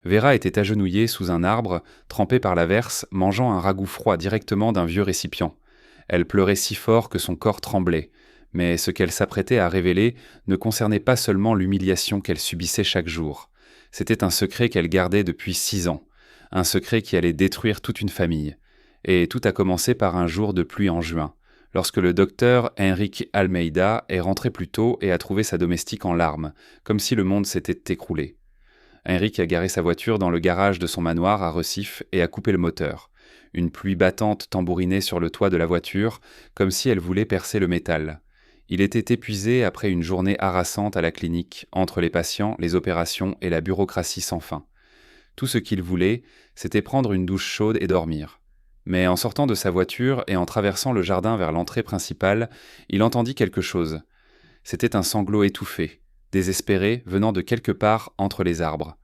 Vera était agenouillée sous un arbre, trempée par l'averse, mangeant un ragoût froid directement d'un vieux récipient. Elle pleurait si fort que son corps tremblait. Mais ce qu'elle s'apprêtait à révéler ne concernait pas seulement l'humiliation qu'elle subissait chaque jour. C'était un secret qu'elle gardait depuis 6 ans. Un secret qui allait détruire toute une famille. Et tout a commencé par un jour de pluie en juin, lorsque le docteur Henrique Almeida est rentré plus tôt et a trouvé sa domestique en larmes, comme si le monde s'était écroulé. Henrique a garé sa voiture dans le garage de son manoir à Recife et a coupé le moteur. Une pluie battante tambourinait sur le toit de la voiture, comme si elle voulait percer le métal. Il était épuisé après une journée harassante à la clinique, entre les patients, les opérations et la bureaucratie sans fin. Tout ce qu'il voulait, c'était prendre une douche chaude et dormir. Mais en sortant de sa voiture et en traversant le jardin vers l'entrée principale, il entendit quelque chose. C'était un sanglot étouffé, désespéré, venant de quelque part entre les arbres.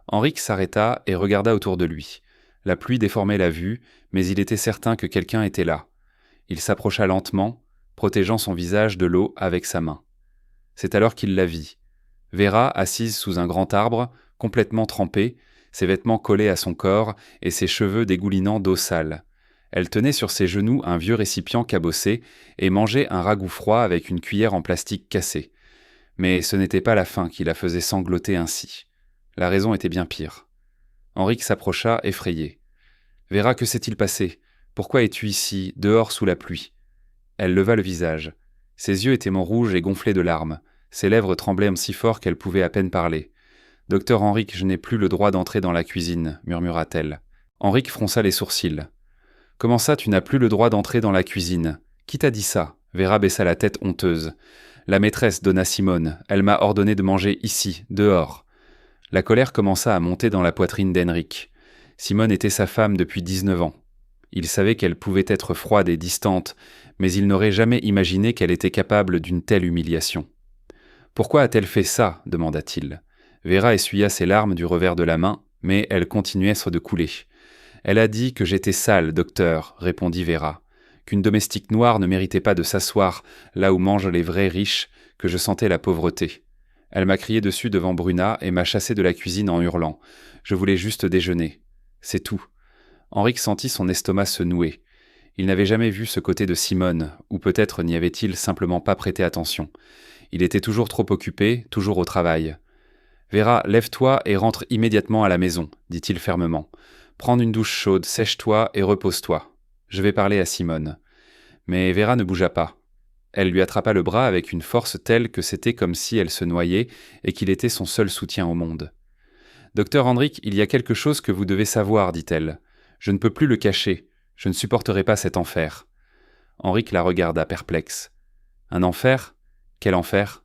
Henrique s'arrêta et regarda autour de lui. La pluie déformait la vue, mais il était certain que quelqu'un était là. Il s'approcha lentement, protégeant son visage de l'eau avec sa main. C'est alors qu'il la vit. Vera, assise sous un grand arbre, complètement trempée, ses vêtements collés à son corps et ses cheveux dégoulinant d'eau sale. Elle tenait sur ses genoux un vieux récipient cabossé et mangeait un ragoût froid avec une cuillère en plastique cassée. Mais ce n'était pas la faim qui la faisait sangloter ainsi. La raison était bien pire. Henrique s'approcha, effrayé. « Vera, que s'est-il passé ? Pourquoi es-tu ici, dehors sous la pluie ?» Elle leva le visage. Ses yeux étaient rouges et gonflés de larmes. Ses lèvres tremblaient si fort qu'elle pouvait à peine parler. « Docteur Henrique, je n'ai plus le droit d'entrer dans la cuisine, » murmura-t-elle. Henrique fronça les sourcils. « Comment ça, tu n'as plus le droit d'entrer dans la cuisine ? Qui t'a dit ça ?» Vera baissa la tête honteuse. « La maîtresse, Donna Simone. Elle m'a ordonné de manger ici, dehors. » La colère commença à monter dans la poitrine d'Henrique. Simone était sa femme depuis 19 ans. Il savait qu'elle pouvait être froide et distante, mais il n'aurait jamais imaginé qu'elle était capable d'une telle humiliation. « Pourquoi a-t-elle fait ça ?» demanda-t-il. Vera essuya ses larmes du revers de la main, mais elles continuaient de couler. « Elle a dit que j'étais sale, docteur, » répondit Vera, « qu'une domestique noire ne méritait pas de s'asseoir là où mangent les vrais riches, que je sentais la pauvreté. Elle m'a crié dessus devant Bruna et m'a chassé de la cuisine en hurlant. Je voulais juste déjeuner. C'est tout. » Henrique sentit son estomac se nouer. Il n'avait jamais vu ce côté de Simone, ou peut-être n'y avait-il simplement pas prêté attention. Il était toujours trop occupé, toujours au travail. « Vera, lève-toi et rentre immédiatement à la maison, » dit-il fermement. « Prends une douche chaude, sèche-toi et repose-toi. Je vais parler à Simone. » Mais Vera ne bougea pas. Elle lui attrapa le bras avec une force telle que c'était comme si elle se noyait et qu'il était son seul soutien au monde. « Docteur Henrique, il y a quelque chose que vous devez savoir, dit-elle. Je ne peux plus le cacher. Je ne supporterai pas cet enfer. » Henrique la regarda perplexe. « Un enfer ? Quel enfer ?»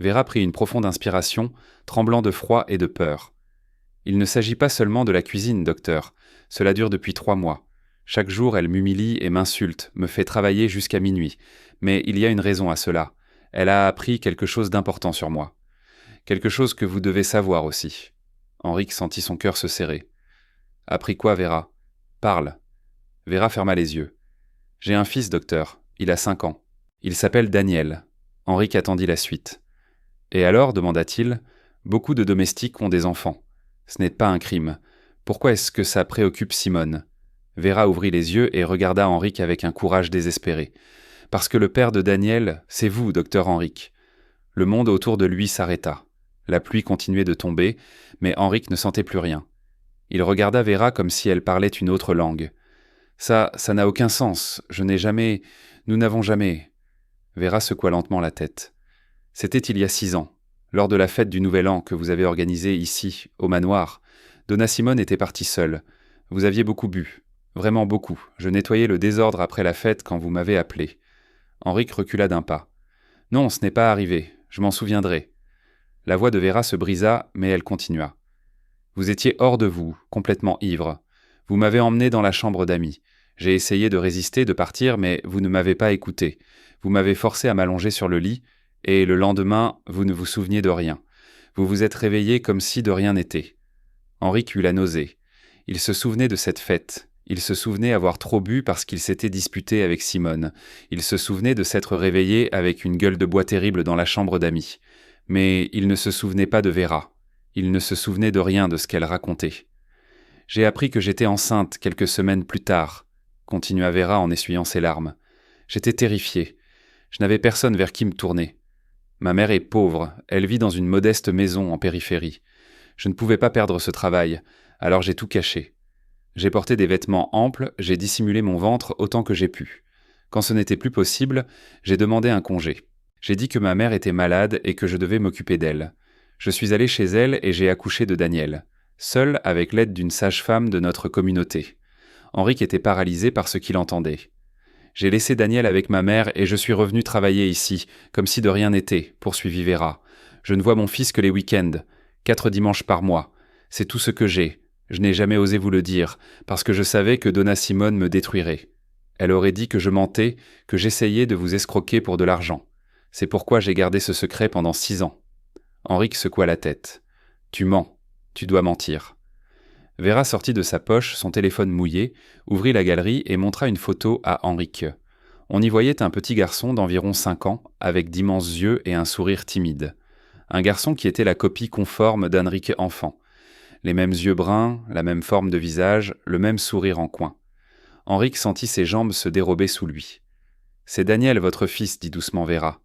Vera prit une profonde inspiration, tremblant de froid et de peur. « Il ne s'agit pas seulement de la cuisine, docteur. Cela dure depuis 3 mois. Chaque jour, elle m'humilie et m'insulte, me fait travailler jusqu'à minuit. Mais il y a une raison à cela. Elle a appris quelque chose d'important sur moi. Quelque chose que vous devez savoir aussi. » Henrique sentit son cœur se serrer. « Appris quoi, Vera ? Parle. » Vera ferma les yeux. « J'ai un fils, docteur. Il a 5 ans. Il s'appelle Daniel. » Henrique attendit la suite. « Et alors, demanda-t-il, beaucoup de domestiques ont des enfants. Ce n'est pas un crime. Pourquoi est-ce que ça préoccupe Simone ?» Vera ouvrit les yeux et regarda Henrique avec un courage désespéré. « Parce que le père de Daniel, c'est vous, docteur Henrique. » Le monde autour de lui s'arrêta. La pluie continuait de tomber, mais Henrique ne sentait plus rien. Il regarda Vera comme si elle parlait une autre langue. « Ça n'a aucun sens. Nous n'avons jamais... » Vera secoua lentement la tête. « C'était il y a 6 ans, lors de la fête du Nouvel An que vous avez organisée ici, au manoir. Donna Simone était partie seule. Vous aviez beaucoup bu. Vraiment beaucoup. Je nettoyais le désordre après la fête quand vous m'avez appelé. » Henrique recula d'un pas. « Non, ce n'est pas arrivé. Je m'en souviendrai. » La voix de Vera se brisa, mais elle continua. « Vous étiez hors de vous, complètement ivre. Vous m'avez emmené dans la chambre d'amis. J'ai essayé de résister, de partir, mais vous ne m'avez pas écouté. Vous m'avez forcé à m'allonger sur le lit, et le lendemain, vous ne vous souveniez de rien. Vous vous êtes réveillé comme si de rien n'était. » Henrique eut la nausée. Il se souvenait de cette fête. Il se souvenait avoir trop bu parce qu'il s'était disputé avec Simone. Il se souvenait de s'être réveillé avec une gueule de bois terrible dans la chambre d'amis. Mais il ne se souvenait pas de Vera. Il ne se souvenait de rien de ce qu'elle racontait. « J'ai appris que j'étais enceinte quelques semaines plus tard, » continua Vera en essuyant ses larmes. « J'étais terrifiée. Je n'avais personne vers qui me tourner. Ma mère est pauvre, elle vit dans une modeste maison en périphérie. Je ne pouvais pas perdre ce travail, alors j'ai tout caché. J'ai porté des vêtements amples, j'ai dissimulé mon ventre autant que j'ai pu. Quand ce n'était plus possible, j'ai demandé un congé. J'ai dit que ma mère était malade et que je devais m'occuper d'elle. Je suis allé chez elle et j'ai accouché de Daniel, seul avec l'aide d'une sage-femme de notre communauté. Henrik était paralysé par ce qu'il entendait. J'ai laissé Daniel avec ma mère et je suis revenu travailler ici, comme si de rien n'était, poursuivit Vera. Je ne vois mon fils que les week-ends, 4 dimanches par mois. C'est tout ce que j'ai. Je n'ai jamais osé vous le dire, parce que je savais que Donna Simone me détruirait. Elle aurait dit que je mentais, que j'essayais de vous escroquer pour de l'argent. C'est pourquoi j'ai gardé ce secret pendant 6 ans. Henrik secoua la tête. Tu mens. Tu dois mentir. Vera sortit de sa poche son téléphone mouillé, ouvrit la galerie et montra une photo à Henrik. On y voyait un petit garçon d'environ 5 ans, avec d'immenses yeux et un sourire timide. Un garçon qui était la copie conforme d'Henrik enfant. Les mêmes yeux bruns, la même forme de visage, le même sourire en coin. Henrik sentit ses jambes se dérober sous lui. « C'est Daniel, votre fils, dit doucement Vera. »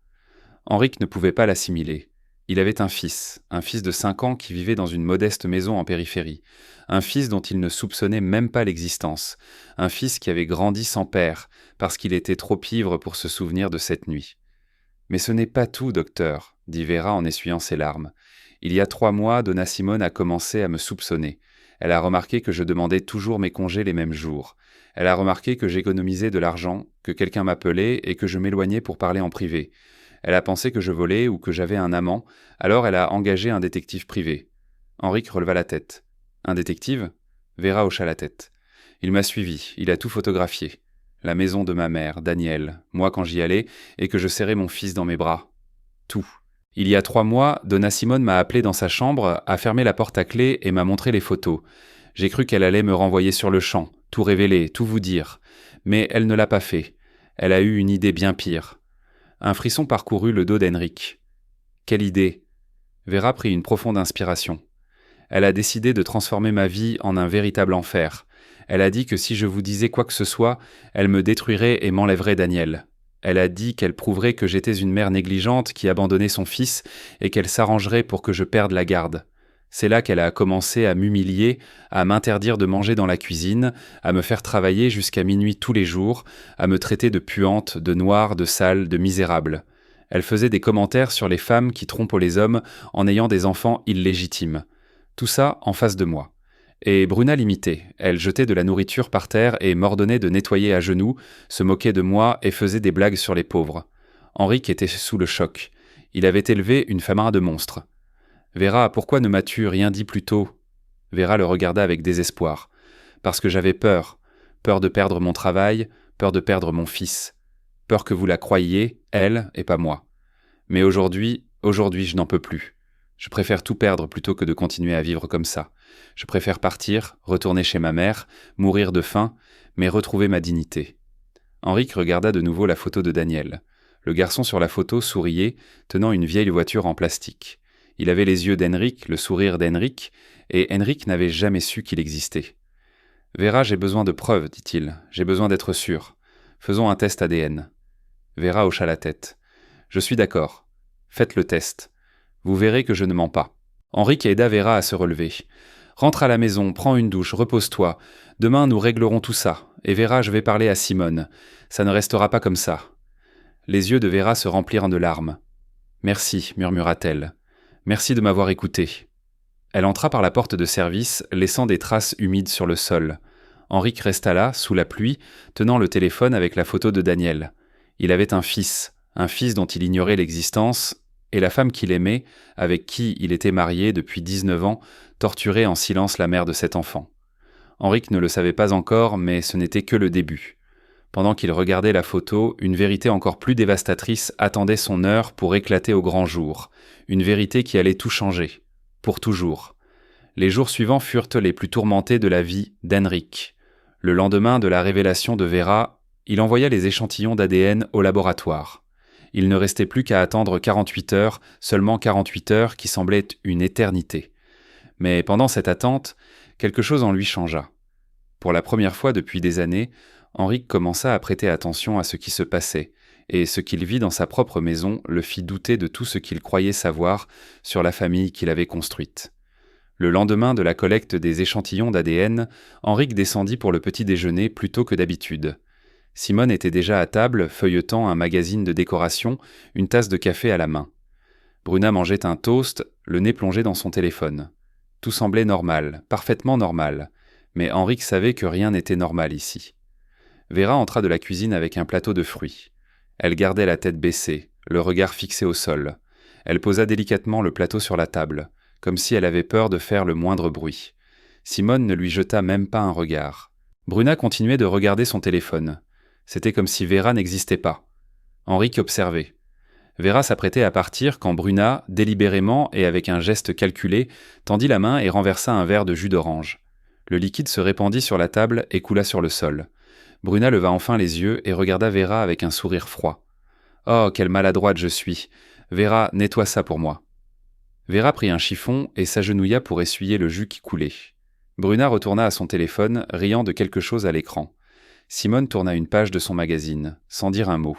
Henrik ne pouvait pas l'assimiler. Il avait un fils de 5 ans qui vivait dans une modeste maison en périphérie, un fils dont il ne soupçonnait même pas l'existence, un fils qui avait grandi sans père, parce qu'il était trop ivre pour se souvenir de cette nuit. « Mais ce n'est pas tout, docteur, » dit Vera en essuyant ses larmes. « Il y a 3 mois, Donna Simone a commencé à me soupçonner. Elle a remarqué que je demandais toujours mes congés les mêmes jours. Elle a remarqué que j'économisais de l'argent, que quelqu'un m'appelait et que je m'éloignais pour parler en privé. Elle a pensé que je volais ou que j'avais un amant, alors elle a engagé un détective privé. » Henrik releva la tête. « Un détective ?» Vera hocha la tête. « Il m'a suivi, il a tout photographié. La maison de ma mère, Daniel, moi quand j'y allais, et que je serrais mon fils dans mes bras. Tout. Il y a 3 mois, Donna Simone m'a appelé dans sa chambre, a fermé la porte à clé et m'a montré les photos. J'ai cru qu'elle allait me renvoyer sur le champ, tout révéler, tout vous dire. Mais elle ne l'a pas fait. Elle a eu une idée bien pire. » Un frisson parcourut le dos d'Henrik. « Quelle idée ?» Vera prit une profonde inspiration. « Elle a décidé de transformer ma vie en un véritable enfer. Elle a dit que si je vous disais quoi que ce soit, elle me détruirait et m'enlèverait Daniel. Elle a dit qu'elle prouverait que j'étais une mère négligente qui abandonnait son fils et qu'elle s'arrangerait pour que je perde la garde. C'est là qu'elle a commencé à m'humilier, à m'interdire de manger dans la cuisine, à me faire travailler jusqu'à minuit tous les jours, à me traiter de puante, de noire, de sale, de misérable. Elle faisait des commentaires sur les femmes qui trompent les hommes en ayant des enfants illégitimes. Tout ça en face de moi. Et Bruna l'imitait. Elle jetait de la nourriture par terre et m'ordonnait de nettoyer à genoux, se moquait de moi et faisait des blagues sur les pauvres. Henrik était sous le choc. Il avait élevé une femme de monstre. « Vera, pourquoi ne m'as-tu rien dit plus tôt ?» Vera le regarda avec désespoir. « Parce que j'avais peur. Peur de perdre mon travail, peur de perdre mon fils. Peur que vous la croyiez, elle et pas moi. Mais aujourd'hui, je n'en peux plus. Je préfère tout perdre plutôt que de continuer à vivre comme ça. Je préfère partir, retourner chez ma mère, mourir de faim, mais retrouver ma dignité. » Henrik regarda de nouveau la photo de Daniel. Le garçon sur la photo souriait, tenant une vieille voiture en plastique. Il avait les yeux d'Henrik, le sourire d'Henrik, et Henrik n'avait jamais su qu'il existait. « Vera, j'ai besoin de preuves, dit-il. J'ai besoin d'être sûr. Faisons un test ADN. » Vera hocha la tête. « Je suis d'accord. Faites le test. Vous verrez que je ne mens pas. » Henrik aida Vera à se relever. « Rentre à la maison, prends une douche, repose-toi. Demain, nous réglerons tout ça. Et Vera, je vais parler à Simone. Ça ne restera pas comme ça. » Les yeux de Vera se remplirent de larmes. « Merci, murmura-t-elle. Merci de m'avoir écouté. » Elle entra par la porte de service, laissant des traces humides sur le sol. Henrik resta là, sous la pluie, tenant le téléphone avec la photo de Daniel. Il avait un fils dont il ignorait l'existence, et la femme qu'il aimait, avec qui il était marié depuis 19 ans, torturait en silence la mère de cet enfant. Henrik ne le savait pas encore, mais ce n'était que le début. Pendant qu'il regardait la photo, une vérité encore plus dévastatrice attendait son heure pour éclater au grand jour. Une vérité qui allait tout changer. Pour toujours. Les jours suivants furent les plus tourmentés de la vie d'Henrik. Le lendemain de la révélation de Vera, il envoya les échantillons d'ADN au laboratoire. Il ne restait plus qu'à attendre 48 heures, seulement 48 heures qui semblaient une éternité. Mais pendant cette attente, quelque chose en lui changea. Pour la première fois depuis des années, Henrik commença à prêter attention à ce qui se passait, et ce qu'il vit dans sa propre maison le fit douter de tout ce qu'il croyait savoir sur la famille qu'il avait construite. Le lendemain de la collecte des échantillons d'ADN, Henrik descendit pour le petit déjeuner plus tôt que d'habitude. Simone était déjà à table, feuilletant un magazine de décoration, une tasse de café à la main. Bruna mangeait un toast, le nez plongé dans son téléphone. Tout semblait normal, parfaitement normal, mais Henrik savait que rien n'était normal ici. Vera entra de la cuisine avec un plateau de fruits. Elle gardait la tête baissée, le regard fixé au sol. Elle posa délicatement le plateau sur la table, comme si elle avait peur de faire le moindre bruit. Simone ne lui jeta même pas un regard. Bruna continuait de regarder son téléphone. C'était comme si Vera n'existait pas. Henrik observait. Vera s'apprêtait à partir quand Bruna, délibérément et avec un geste calculé, tendit la main et renversa un verre de jus d'orange. Le liquide se répandit sur la table et coula sur le sol. Bruna leva enfin les yeux et regarda Vera avec un sourire froid. « Oh, quelle maladroite je suis! Vera, nettoie ça pour moi. » Vera prit un chiffon et s'agenouilla pour essuyer le jus qui coulait. Bruna retourna à son téléphone, riant de quelque chose à l'écran. Simone tourna une page de son magazine, sans dire un mot.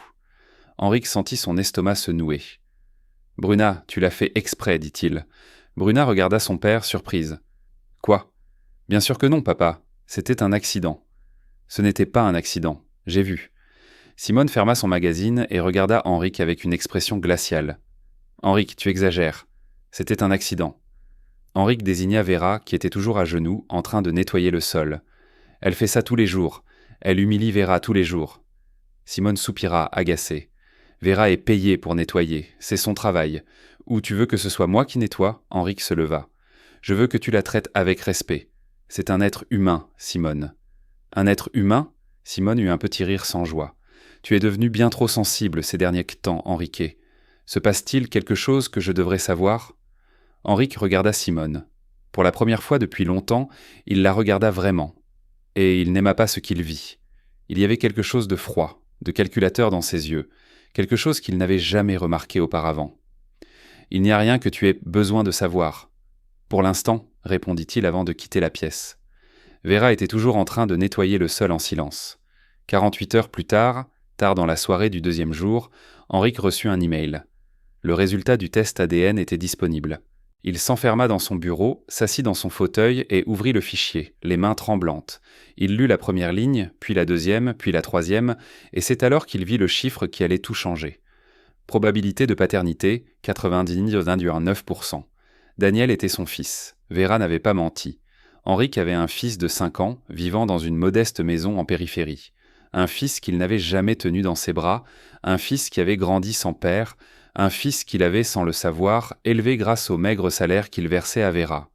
Henrik sentit son estomac se nouer. « Bruna, tu l'as fait exprès, dit-il. » Bruna regarda son père, surprise. « Quoi ? Bien sûr que non, papa. C'était un accident. » « Ce n'était pas un accident. J'ai vu. » Simone ferma son magazine et regarda Henrik avec une expression glaciale. « Henrik, tu exagères. C'était un accident. » Henrik désigna Vera, qui était toujours à genoux, en train de nettoyer le sol. « Elle fait ça tous les jours. Elle humilie Vera tous les jours. » Simone soupira, agacée. « Vera est payée pour nettoyer. C'est son travail. Ou tu veux que ce soit moi qui nettoie ?» Henrik se leva. « Je veux que tu la traites avec respect. C'est un être humain, Simone. » « Un être humain ?» Simone eut un petit rire sans joie. « Tu es devenu bien trop sensible ces derniers temps, Henriquet. Se passe-t-il quelque chose que je devrais savoir ?» Henrik regarda Simone. Pour la première fois depuis longtemps, il la regarda vraiment. Et il n'aima pas ce qu'il vit. Il y avait quelque chose de froid, de calculateur dans ses yeux, quelque chose qu'il n'avait jamais remarqué auparavant. « Il n'y a rien que tu aies besoin de savoir. »« Pour l'instant, » répondit-il avant de quitter la pièce. Vera était toujours en train de nettoyer le sol en silence. 48 heures plus tard, tard dans la soirée du deuxième jour, Henrik reçut un email. Le résultat du test ADN était disponible. Il s'enferma dans son bureau, s'assit dans son fauteuil et ouvrit le fichier, les mains tremblantes. Il lut la première ligne, puis la deuxième, puis la troisième, et c'est alors qu'il vit le chiffre qui allait tout changer. Probabilité de paternité, 99,9%. Daniel était son fils. Vera n'avait pas menti. Henrik avait un fils de 5 ans, vivant dans une modeste maison en périphérie. Un fils qu'il n'avait jamais tenu dans ses bras, un fils qui avait grandi sans père, un fils qu'il avait, sans le savoir, élevé grâce au maigre salaire qu'il versait à Vera.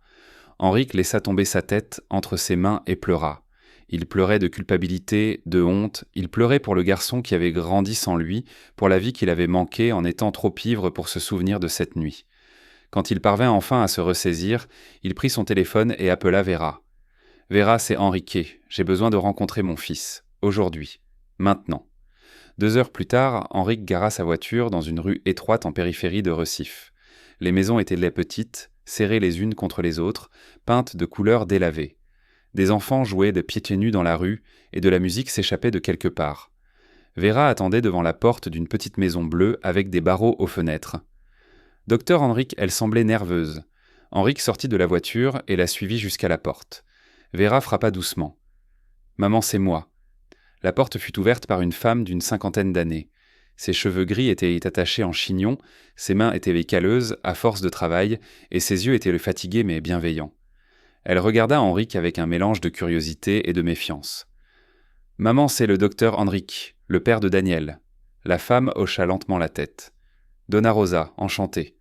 Henrik laissa tomber sa tête entre ses mains et pleura. Il pleurait de culpabilité, de honte, il pleurait pour le garçon qui avait grandi sans lui, pour la vie qu'il avait manquée en étant trop ivre pour se souvenir de cette nuit. Quand il parvint enfin à se ressaisir, il prit son téléphone et appela Vera. « Vera, c'est Henriquet. J'ai besoin de rencontrer mon fils. Aujourd'hui. Maintenant. » 2 heures plus tard, Henrik gara sa voiture dans une rue étroite en périphérie de Recife. Les maisons étaient petites, serrées les unes contre les autres, peintes de couleurs délavées. Des enfants jouaient de pieds nus dans la rue et de la musique s'échappait de quelque part. Vera attendait devant la porte d'une petite maison bleue avec des barreaux aux fenêtres. Docteur Henrik, elle semblait nerveuse. Henrik sortit de la voiture et la suivit jusqu'à la porte. Vera frappa doucement. « Maman, c'est moi. » La porte fut ouverte par une femme d'une 50aine d'années. Ses cheveux gris étaient attachés en chignon, ses mains étaient calleuses à force de travail, et ses yeux étaient fatigués mais bienveillants. Elle regarda Henrik avec un mélange de curiosité et de méfiance. « Maman, c'est le docteur Henrik, le père de Daniel. » La femme hocha lentement la tête. « Donna Rosa, enchantée. »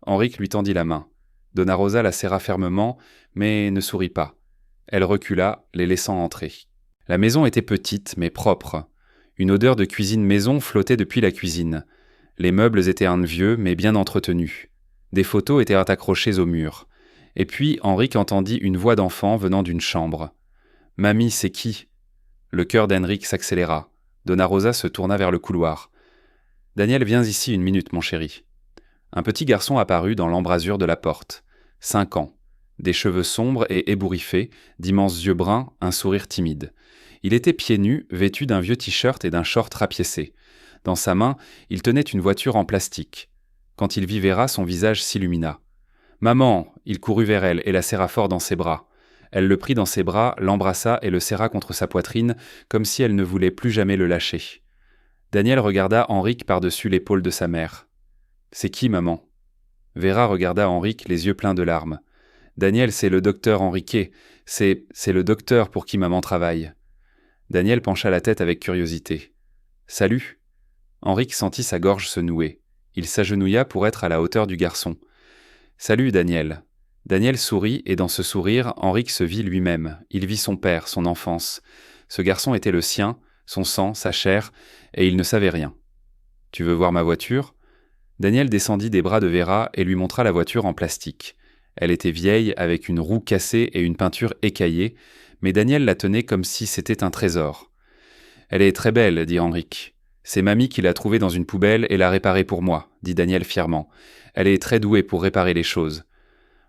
Henrik lui tendit la main. Donna Rosa la serra fermement, mais ne sourit pas. Elle recula, les laissant entrer. La maison était petite, mais propre. Une odeur de cuisine maison flottait depuis la cuisine. Les meubles étaient vieux, mais bien entretenus. Des photos étaient accrochées au mur. Et puis, Henrik entendit une voix d'enfant venant d'une chambre. « Mamie, c'est qui ?» Le cœur d'Henrik s'accéléra. Donna Rosa se tourna vers le couloir. « Daniel, viens ici 1 minute, mon chéri. » Un petit garçon apparut dans l'embrasure de la porte. 5 ans. des cheveux sombres et ébouriffés, d'immenses yeux bruns, un sourire timide. Il était pieds nus, vêtu d'un vieux t-shirt et d'un short rapiécé. Dans sa main, il tenait une voiture en plastique. Quand il vit Vera, son visage s'illumina. « Maman !» Il courut vers elle et la serra fort dans ses bras. Elle le prit dans ses bras, l'embrassa et le serra contre sa poitrine, comme si elle ne voulait plus jamais le lâcher. Daniel regarda Henrik par-dessus l'épaule de sa mère. « C'est qui, maman ?» Vera regarda Henrik, les yeux pleins de larmes. « Daniel, c'est le docteur Henriquet. C'est le docteur pour qui maman travaille. » Daniel pencha la tête avec curiosité. « Salut !» Henrik sentit sa gorge se nouer. Il s'agenouilla pour être à la hauteur du garçon. « Salut, Daniel !» Daniel sourit, et dans ce sourire, Henrik se vit lui-même. Il vit son père, son enfance. Ce garçon était le sien, son sang, sa chair, et il ne savait rien. « Tu veux voir ma voiture ?» Daniel descendit des bras de Vera et lui montra la voiture en plastique. Elle était vieille, avec une roue cassée et une peinture écaillée, mais Daniel la tenait comme si c'était un trésor. « Elle est très belle, dit Henrik. C'est mamie qui l'a trouvée dans une poubelle et l'a réparée pour moi, dit Daniel fièrement. Elle est très douée pour réparer les choses.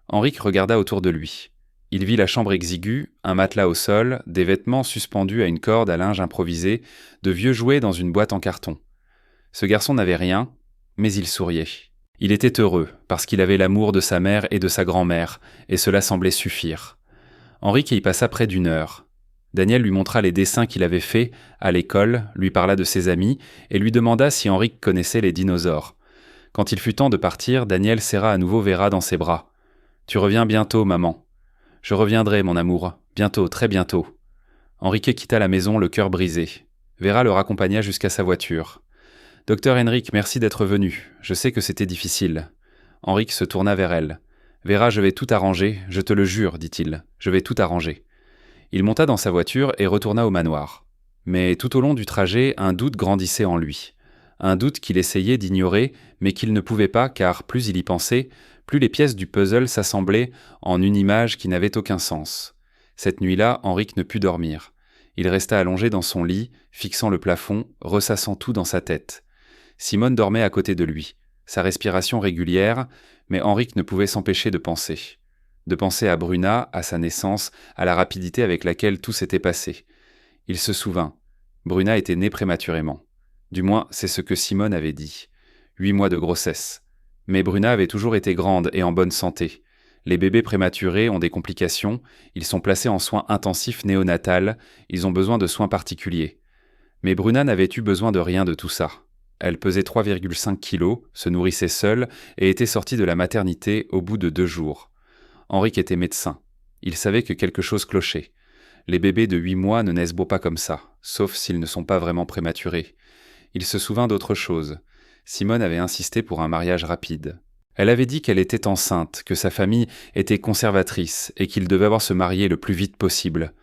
Henrik regarda autour de lui. Il vit la chambre exiguë, un matelas au sol, des vêtements suspendus à une corde à linge improvisée, de vieux jouets dans une boîte en carton. Ce garçon n'avait rien, mais il souriait. Il était heureux, parce qu'il avait l'amour de sa mère et de sa grand-mère, et cela semblait suffire. Henrik y passa près d'une heure. Daniel lui montra les dessins qu'il avait faits à l'école, lui parla de ses amis, et lui demanda si Henrik connaissait les dinosaures. Quand il fut temps de partir, Daniel serra à nouveau Vera dans ses bras. « Tu reviens bientôt, maman. »« Je reviendrai, mon amour. Bientôt, très bientôt. » Henriquet quitta la maison, le cœur brisé. Vera le raccompagna jusqu'à sa voiture. « Docteur Henrik, merci d'être venu. Je sais que c'était difficile. » Henrik se tourna vers elle. « Vera, je vais tout arranger, je te le jure, dit-il. Je vais tout arranger. » Il monta dans sa voiture et retourna au manoir. Mais tout au long du trajet, un doute grandissait en lui. Un doute qu'il essayait d'ignorer, mais qu'il ne pouvait pas, car plus il y pensait, plus les pièces du puzzle s'assemblaient en une image qui n'avait aucun sens. Cette nuit-là, Henrik ne put dormir. Il resta allongé dans son lit, fixant le plafond, ressassant tout dans sa tête. Simone dormait à côté de lui, sa respiration régulière, mais Henrik ne pouvait s'empêcher de penser. De penser à Bruna, à sa naissance, à la rapidité avec laquelle tout s'était passé. Il se souvint. Bruna était née prématurément. Du moins, c'est ce que Simone avait dit. 8 mois de grossesse. Mais Bruna avait toujours été grande et en bonne santé. Les bébés prématurés ont des complications, ils sont placés en soins intensifs néonatals, ils ont besoin de soins particuliers. Mais Bruna n'avait eu besoin de rien de tout ça. Elle pesait 3,5 kilos, se nourrissait seule et était sortie de la maternité au bout de 2 jours. Henrik était médecin. Il savait que quelque chose clochait. Les bébés de 8 mois ne naissent beau pas comme ça, sauf s'ils ne sont pas vraiment prématurés. Il se souvint d'autre chose. Simone avait insisté pour un mariage rapide. Elle avait dit qu'elle était enceinte, que sa famille était conservatrice et qu'il devait avoir se marier le plus vite possible.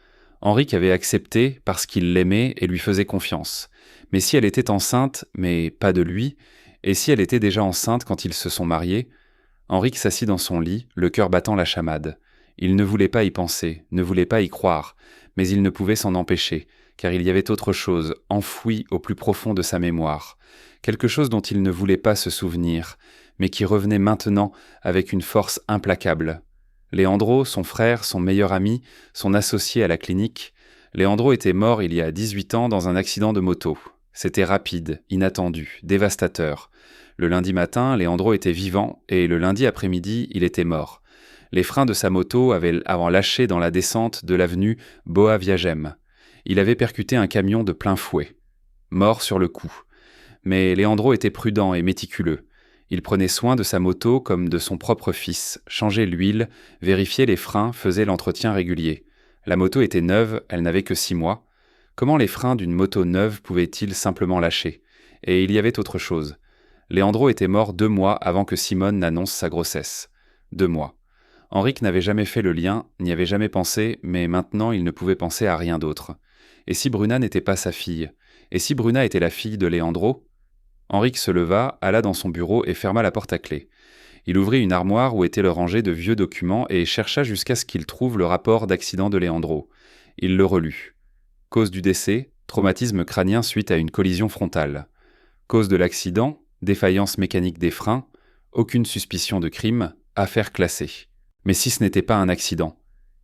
Henrik avait accepté parce qu'il l'aimait et lui faisait confiance. Mais si elle était enceinte, mais pas de lui, et si elle était déjà enceinte quand ils se sont mariés, Henrik s'assit dans son lit, le cœur battant la chamade. Il ne voulait pas y penser, ne voulait pas y croire, mais il ne pouvait s'en empêcher, car il y avait autre chose, enfoui au plus profond de sa mémoire, quelque chose dont il ne voulait pas se souvenir, mais qui revenait maintenant avec une force implacable. Leandro, son frère, son meilleur ami, son associé à la clinique, Leandro était mort il y a 18 ans dans un accident de moto. C'était rapide, inattendu, dévastateur. Le lundi matin, Leandro était vivant et le lundi après-midi, il était mort. Les freins de sa moto avaient lâché dans la descente de l'avenue Boa Viagem. Il avait percuté un camion de plein fouet. Mort sur le coup. Mais Leandro était prudent et méticuleux. Il prenait soin de sa moto comme de son propre fils, changeait l'huile, vérifiait les freins, faisait l'entretien régulier. La moto était neuve, elle n'avait que 6 mois. Comment les freins d'une moto neuve pouvaient-ils simplement lâcher ? Et il y avait autre chose. Leandro était mort 2 mois avant que Simone n'annonce sa grossesse. 2 mois. Henrik n'avait jamais fait le lien, n'y avait jamais pensé, mais maintenant il ne pouvait penser à rien d'autre. Et si Bruna n'était pas sa fille ? Et si Bruna était la fille de Leandro ? Henrik se leva, alla dans son bureau et ferma la porte à clé. Il ouvrit une armoire où étaient le rangée de vieux documents et chercha jusqu'à ce qu'il trouve le rapport d'accident de Leandro. Il le relut. Cause du décès, traumatisme crânien suite à une collision frontale. Cause de l'accident, défaillance mécanique des freins, aucune suspicion de crime, affaire classée. Mais si ce n'était pas un accident?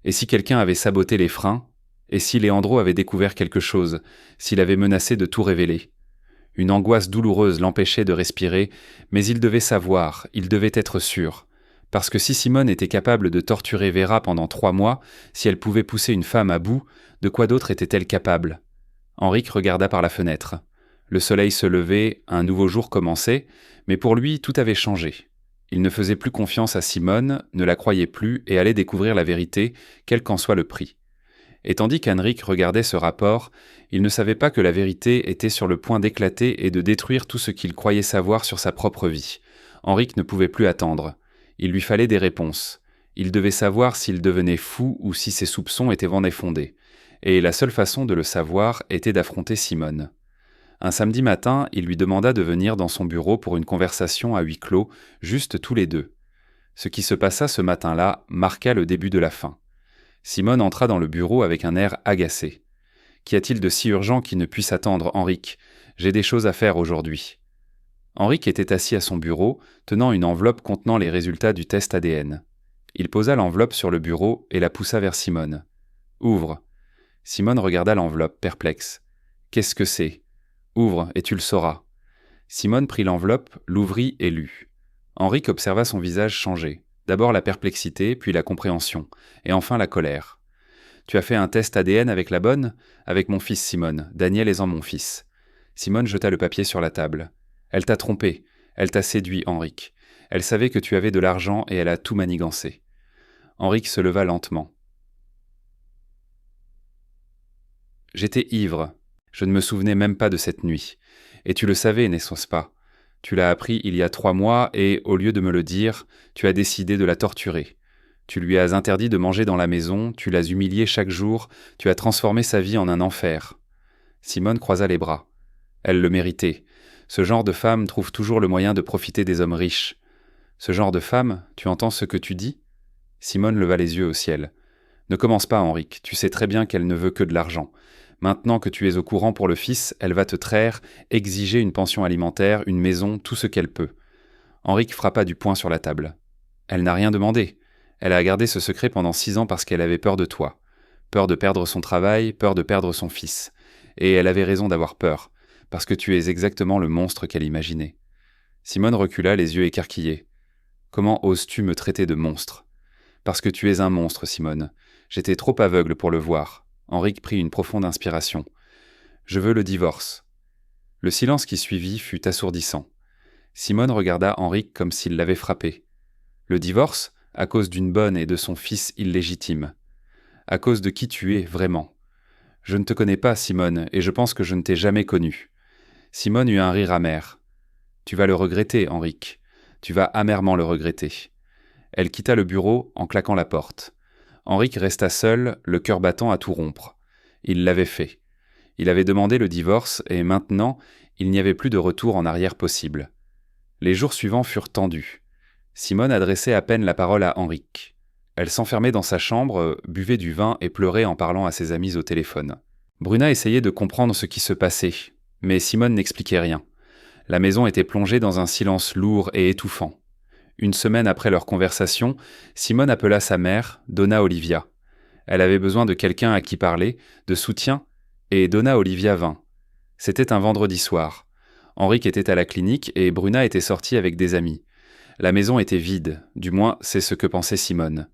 Et si quelqu'un avait saboté les freins? Et si Leandro avait découvert quelque chose? S'il avait menacé de tout révéler? Une angoisse douloureuse l'empêchait de respirer, mais il devait savoir, il devait être sûr. Parce que si Simone était capable de torturer Vera pendant 3 mois, si elle pouvait pousser une femme à bout, de quoi d'autre était-elle capable? Henrik regarda par la fenêtre. Le soleil se levait, un nouveau jour commençait, mais pour lui tout avait changé. Il ne faisait plus confiance à Simone, ne la croyait plus et allait découvrir la vérité, quel qu'en soit le prix. Et tandis qu'Henrik regardait ce rapport, il ne savait pas que la vérité était sur le point d'éclater et de détruire tout ce qu'il croyait savoir sur sa propre vie. Henrik ne pouvait plus attendre. Il lui fallait des réponses. Il devait savoir s'il devenait fou ou si ses soupçons étaient vendés fondés. Et la seule façon de le savoir était d'affronter Simone. Un samedi matin, il lui demanda de venir dans son bureau pour une conversation à huis clos, juste tous les deux. Ce qui se passa ce matin-là marqua le début de la fin. Simone entra dans le bureau avec un air agacé. « Qu'y a-t-il de si urgent qui ne puisse attendre, Henrik? J'ai des choses à faire aujourd'hui. » Henrik était assis à son bureau, tenant une enveloppe contenant les résultats du test ADN. Il posa l'enveloppe sur le bureau et la poussa vers Simone. « Ouvre. » Simone regarda l'enveloppe, perplexe. « Qu'est-ce que c'est? Ouvre et tu le sauras. » Simone prit l'enveloppe, l'ouvrit et lut. Henrik observa son visage changer. D'abord la perplexité, puis la compréhension, et enfin la colère. « Tu as fait un test ADN avec la bonne? Avec mon fils Simone. Daniel est mon fils. » Simone jeta le papier sur la table. « Elle t'a trompé. Elle t'a séduit, Henrik. Elle savait que tu avais de l'argent et elle a tout manigancé. » Henrik se leva lentement. « J'étais ivre. Je ne me souvenais même pas de cette nuit. Et tu le savais, n'est-ce pas? Tu l'as appris il y a 3 mois et, au lieu de me le dire, tu as décidé de la torturer. Tu lui as interdit de manger dans la maison, tu l'as humiliée chaque jour, tu as transformé sa vie en un enfer. » Simone croisa les bras. Elle le méritait. Ce genre de femme trouve toujours le moyen de profiter des hommes riches. Ce genre de femme, tu entends ce que tu dis? Simone leva les yeux au ciel. Ne commence pas, Henrik, tu sais très bien qu'elle ne veut que de l'argent. Maintenant que tu es au courant pour le fils, elle va te traire, exiger une pension alimentaire, une maison, tout ce qu'elle peut. Henrik frappa du poing sur la table. Elle n'a rien demandé. Elle a gardé ce secret pendant 6 ans parce qu'elle avait peur de toi. Peur de perdre son travail, peur de perdre son fils. Et elle avait raison d'avoir peur, parce que tu es exactement le monstre qu'elle imaginait. Simone recula, les yeux écarquillés. Comment oses-tu me traiter de monstre? Parce que tu es un monstre, Simone. J'étais trop aveugle pour le voir. Henrik prit une profonde inspiration. Je veux le divorce. Le silence qui suivit fut assourdissant. Simone regarda Henrik comme s'il l'avait frappé. Le divorce, à cause d'une bonne et de son fils illégitime. À cause de qui tu es, vraiment. Je ne te connais pas, Simone, et je pense que je ne t'ai jamais connue. Simone eut un rire amer. Tu vas le regretter, Henrik. Tu vas amèrement le regretter. Elle quitta le bureau en claquant la porte. Henrik resta seul, le cœur battant à tout rompre. Il l'avait fait. Il avait demandé le divorce et maintenant, il n'y avait plus de retour en arrière possible. Les jours suivants furent tendus. Simone adressait à peine la parole à Henrik. Elle s'enfermait dans sa chambre, buvait du vin et pleurait en parlant à ses amis au téléphone. Bruna essayait de comprendre ce qui se passait, mais Simone n'expliquait rien. La maison était plongée dans un silence lourd et étouffant. Une semaine après leur conversation, Simone appela sa mère, Donna Olivia. Elle avait besoin de quelqu'un à qui parler, de soutien, et Donna Olivia vint. C'était un vendredi soir. Henrik était à la clinique et Bruna était sortie avec des amis. La maison était vide, du moins c'est ce que pensait Simone.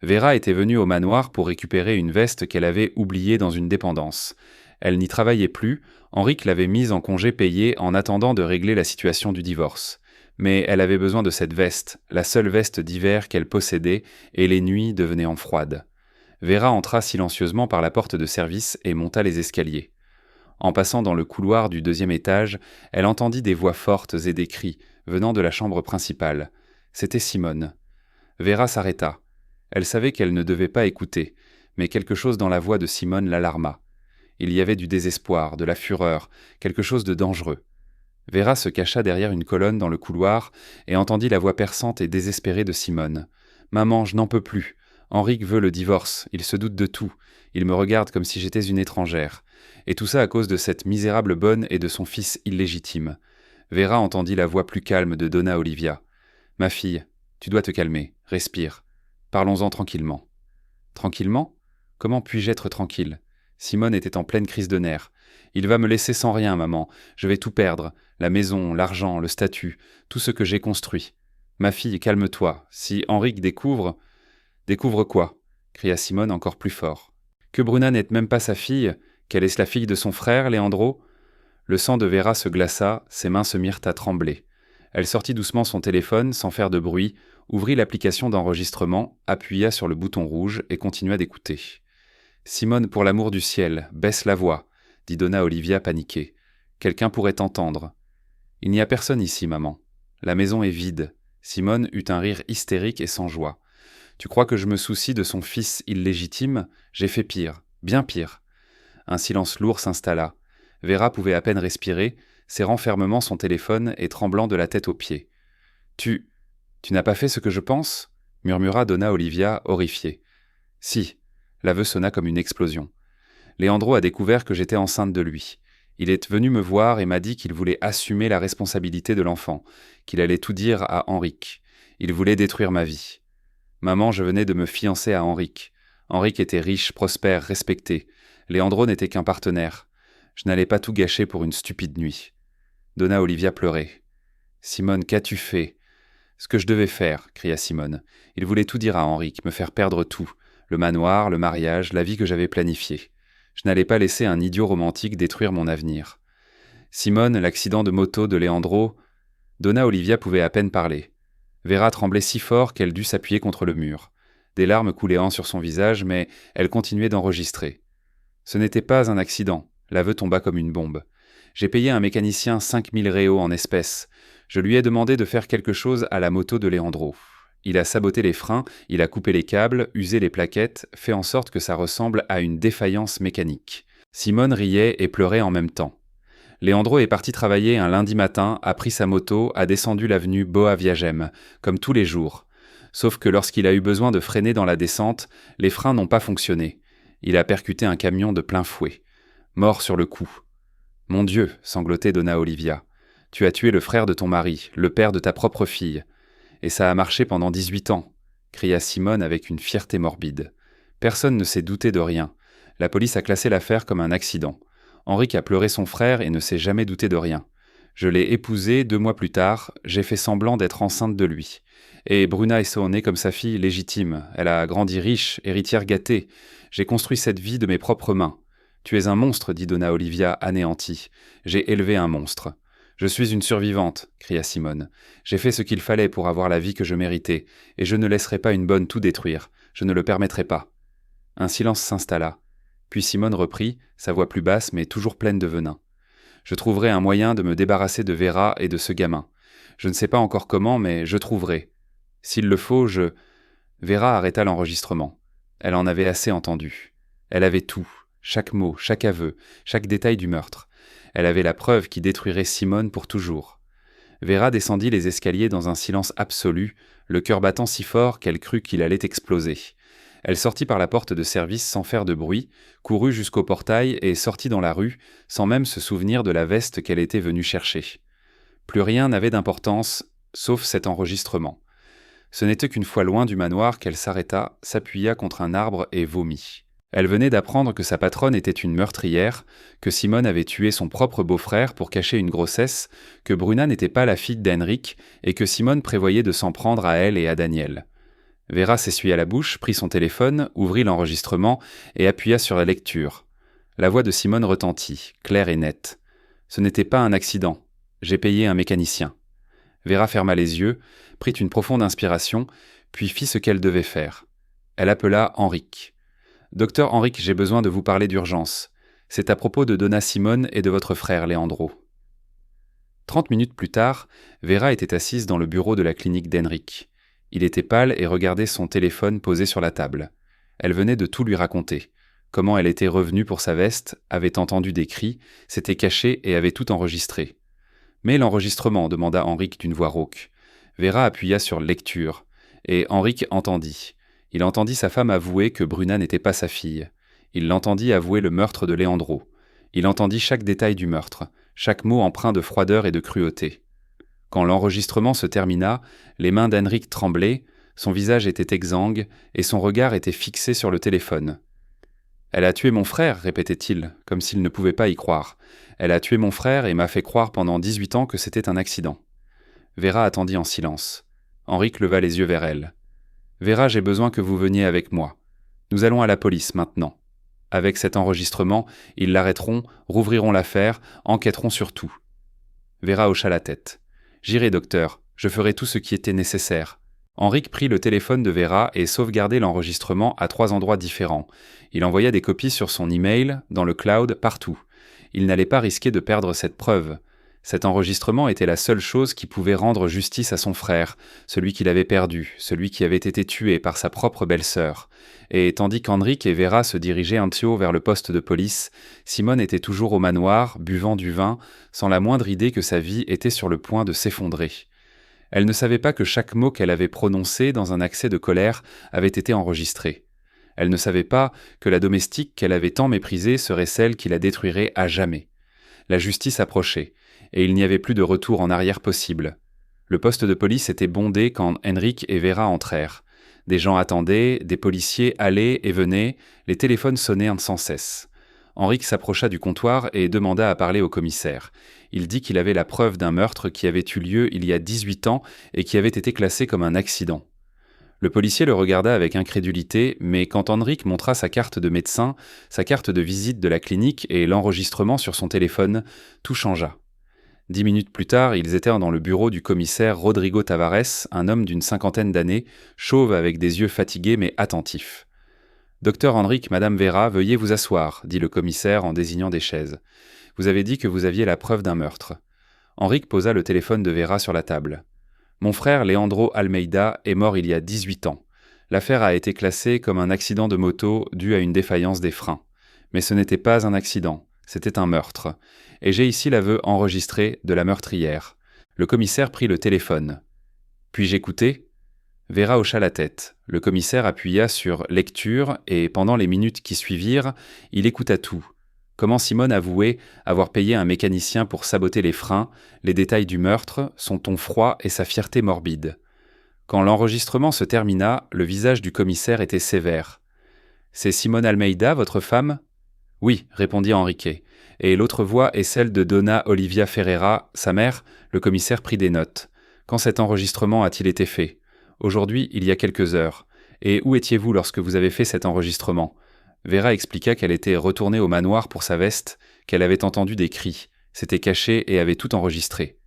Vera était venue au manoir pour récupérer une veste qu'elle avait oubliée dans une dépendance. Elle n'y travaillait plus, Henrik l'avait mise en congé payé en attendant de régler la situation du divorce. Mais elle avait besoin de cette veste, la seule veste d'hiver qu'elle possédait, et les nuits devenaient en froide. Vera entra silencieusement par la porte de service et monta les escaliers. En passant dans le couloir du 2e étage, elle entendit des voix fortes et des cris, venant de la chambre principale. C'était Simone. Vera s'arrêta. Elle savait qu'elle ne devait pas écouter, mais quelque chose dans la voix de Simone l'alarma. Il y avait du désespoir, de la fureur, quelque chose de dangereux. Vera se cacha derrière une colonne dans le couloir et entendit la voix perçante et désespérée de Simone. « Maman, je n'en peux plus. Henrik veut le divorce. Il se doute de tout. Il me regarde comme si j'étais une étrangère. Et tout ça à cause de cette misérable bonne et de son fils illégitime. » Vera entendit la voix plus calme de Donna Olivia. « Ma fille, tu dois te calmer. Respire. Parlons-en tranquillement. Tranquillement ? Comment puis-je être tranquille ? Simone était en pleine crise de nerfs. Il va me laisser sans rien, maman. Je vais tout perdre. La maison, l'argent, le statut, tout ce que j'ai construit. Ma fille, calme-toi. Si Henrique découvre... Découvre quoi ? Cria Simone encore plus fort. Que Bruna n'est même pas sa fille, qu'elle est la fille de son frère, Leandro ? Le sang de Vera se glaça, ses mains se mirent à trembler. Elle sortit doucement son téléphone, sans faire de bruit, ouvrit l'application d'enregistrement, appuya sur le bouton rouge et continua d'écouter. « Simone, pour l'amour du ciel, baisse la voix », dit Donna Olivia paniquée. « Quelqu'un pourrait t'entendre. »« Il n'y a personne ici, maman. La maison est vide. » Simone eut un rire hystérique et sans joie. « Tu crois que je me soucie de son fils illégitime ? J'ai fait pire, bien pire. » Un silence lourd s'installa. Vera pouvait à peine respirer, serrant fermement son téléphone et tremblant de la tête aux pieds. « Tu n'as pas fait ce que je pense ?» murmura Donna Olivia, horrifiée. « Si. » L'aveu sonna comme une explosion. Leandro a découvert que j'étais enceinte de lui. Il est venu me voir et m'a dit qu'il voulait assumer la responsabilité de l'enfant, qu'il allait tout dire à Henrique. Il voulait détruire ma vie. Maman, je venais de me fiancer à Henrique. Henrique était riche, prospère, respecté. Leandro n'était qu'un partenaire. Je n'allais pas tout gâcher pour une stupide nuit. Donna Olivia pleurait. « Simone, qu'as-tu fait ?»« Ce que je devais faire, » cria Simone. Il voulait tout dire à Henrique, me faire perdre tout. Le manoir, le mariage, la vie que j'avais planifiée. Je n'allais pas laisser un idiot romantique détruire mon avenir. Simone, l'accident de moto de Leandro... Donna Olivia pouvait à peine parler. Vera tremblait si fort qu'elle dut s'appuyer contre le mur. Des larmes couléant sur son visage, mais elle continuait d'enregistrer. Ce n'était pas un accident. L'aveu tomba comme une bombe. J'ai payé un mécanicien 5000 réaux en espèces. Je lui ai demandé de faire quelque chose à la moto de Leandro. Il a saboté les freins, il a coupé les câbles, usé les plaquettes, fait en sorte que ça ressemble à une défaillance mécanique. Simone riait et pleurait en même temps. Leandro est parti travailler un lundi matin, a pris sa moto, a descendu l'avenue Boa-Viagem, comme tous les jours. Sauf que lorsqu'il a eu besoin de freiner dans la descente, les freins n'ont pas fonctionné. Il a percuté un camion de plein fouet. Mort sur le coup. « Mon Dieu !» sanglotait Donna Olivia. « Tu as tué le frère de ton mari, le père de ta propre fille. Et ça a marché pendant 18 ans, » cria Simone avec une fierté morbide. Personne ne s'est douté de rien. La police a classé l'affaire comme un accident. Henrique a pleuré son frère et ne s'est jamais douté de rien. Je l'ai épousé 2 mois plus tard, j'ai fait semblant d'être enceinte de lui. Et Bruna est sonnée comme sa fille légitime. Elle a grandi riche, héritière gâtée. J'ai construit cette vie de mes propres mains. Tu es un monstre, dit Donna Olivia, anéantie. J'ai élevé un monstre. Je suis une survivante, cria Simone. J'ai fait ce qu'il fallait pour avoir la vie que je méritais, et je ne laisserai pas une bonne tout détruire. Je ne le permettrai pas. Un silence s'installa. Puis Simone reprit, sa voix plus basse mais toujours pleine de venin. Je trouverai un moyen de me débarrasser de Vera et de ce gamin. Je ne sais pas encore comment, mais je trouverai. S'il le faut, je... Vera arrêta l'enregistrement. Elle en avait assez entendu. Elle avait tout, chaque mot, chaque aveu, chaque détail du meurtre. Elle avait la preuve qui détruirait Simone pour toujours. Vera descendit les escaliers dans un silence absolu, le cœur battant si fort qu'elle crut qu'il allait exploser. Elle sortit par la porte de service sans faire de bruit, courut jusqu'au portail et sortit dans la rue, sans même se souvenir de la veste qu'elle était venue chercher. Plus rien n'avait d'importance, sauf cet enregistrement. Ce n'était qu'une fois loin du manoir qu'elle s'arrêta, s'appuya contre un arbre et vomit. Elle venait d'apprendre que sa patronne était une meurtrière, que Simone avait tué son propre beau-frère pour cacher une grossesse, que Bruna n'était pas la fille d'Henrique et que Simone prévoyait de s'en prendre à elle et à Daniel. Vera s'essuya la bouche, prit son téléphone, ouvrit l'enregistrement et appuya sur la lecture. La voix de Simone retentit, claire et nette. « Ce n'était pas un accident. J'ai payé un mécanicien. » Vera ferma les yeux, prit une profonde inspiration, puis fit ce qu'elle devait faire. Elle appela Henrique. « Docteur Henrique, j'ai besoin de vous parler d'urgence. C'est à propos de Donna Simone et de votre frère Leandro. » 30 minutes plus tard, Vera était assise dans le bureau de la clinique d'Henrique. Il était pâle et regardait son téléphone posé sur la table. Elle venait de tout lui raconter. Comment elle était revenue pour sa veste, avait entendu des cris, s'était cachée et avait tout enregistré. « Mais l'enregistrement » demanda Henrique d'une voix rauque. Vera appuya sur « lecture » et Henrique entendit. Il entendit sa femme avouer que Bruna n'était pas sa fille. Il l'entendit avouer le meurtre de Leandro. Il entendit chaque détail du meurtre, chaque mot empreint de froideur et de cruauté. Quand l'enregistrement se termina, les mains d'Henrique tremblaient, Son visage était exsangue et son regard était fixé sur le téléphone. « Elle a tué mon frère, répétait-il, comme s'il ne pouvait pas y croire. Elle a tué mon frère et m'a fait croire pendant 18 ans que c'était un accident. » Vera attendit en silence. Henrik leva les yeux vers elle. « Vera, j'ai besoin que vous veniez avec moi. Nous allons à la police maintenant. Avec cet enregistrement, ils l'arrêteront, rouvriront l'affaire, enquêteront sur tout. » Vera hocha la tête. « J'irai, docteur. Je ferai tout ce qui était nécessaire. » Henrik prit le téléphone de Vera et sauvegardait l'enregistrement à 3 endroits différents. Il envoya des copies sur son email, dans le cloud, partout. Il n'allait pas risquer de perdre cette preuve. Cet enregistrement était la seule chose qui pouvait rendre justice à son frère, celui qu'il avait perdu, celui qui avait été tué par sa propre belle-sœur. Et tandis qu'Henrik et Vera se dirigeaient un petit vers le poste de police, Simone était toujours au manoir, buvant du vin, sans la moindre idée que sa vie était sur le point de s'effondrer. Elle ne savait pas que chaque mot qu'elle avait prononcé dans un accès de colère avait été enregistré. Elle ne savait pas que la domestique qu'elle avait tant méprisée serait celle qui la détruirait à jamais. La justice approchait, et il n'y avait plus de retour en arrière possible. Le poste de police était bondé quand Henrik et Vera entrèrent. Des gens attendaient, des policiers allaient et venaient, les téléphones sonnaient sans cesse. Henrik s'approcha du comptoir et demanda à parler au commissaire. Il dit qu'il avait la preuve d'un meurtre qui avait eu lieu il y a 18 ans et qui avait été classé comme un accident. Le policier le regarda avec incrédulité, mais quand Henrik montra sa carte de médecin, sa carte de visite de la clinique et l'enregistrement sur son téléphone, tout changea. 10 minutes plus tard, ils étaient dans le bureau du commissaire Rodrigo Tavares, un homme d'une 50aine d'années, chauve avec des yeux fatigués mais attentifs. « Docteur Henrik, Madame Vera, veuillez vous asseoir, » dit le commissaire en désignant des chaises. « Vous avez dit que vous aviez la preuve d'un meurtre. » Henrik posa le téléphone de Vera sur la table. « Mon frère Leandro Almeida est mort il y a 18 ans. L'affaire a été classée comme un accident de moto dû à une défaillance des freins. Mais ce n'était pas un accident, c'était un meurtre. Et j'ai ici l'aveu enregistré de la meurtrière. » Le commissaire prit le téléphone. « Puis-je écouter ?» Vera hocha la tête. Le commissaire appuya sur « Lecture » et pendant les minutes qui suivirent, il écouta tout. Comment Simone avouait avoir payé un mécanicien pour saboter les freins, les détails du meurtre, son ton froid et sa fierté morbide. Quand l'enregistrement se termina, le visage du commissaire était sévère. « C'est Simone Almeida, votre femme ?»« Oui, répondit Henrique. Et l'autre voix est celle de Donna Olivia Ferreira, sa mère ?» Le commissaire prit des notes. « Quand cet enregistrement a-t-il été fait ?»« Aujourd'hui, il y a quelques heures. Et où étiez-vous lorsque vous avez fait cet enregistrement ?» Vera expliqua qu'elle était retournée au manoir pour sa veste, qu'elle avait entendu des cris, s'était cachée et avait tout enregistré.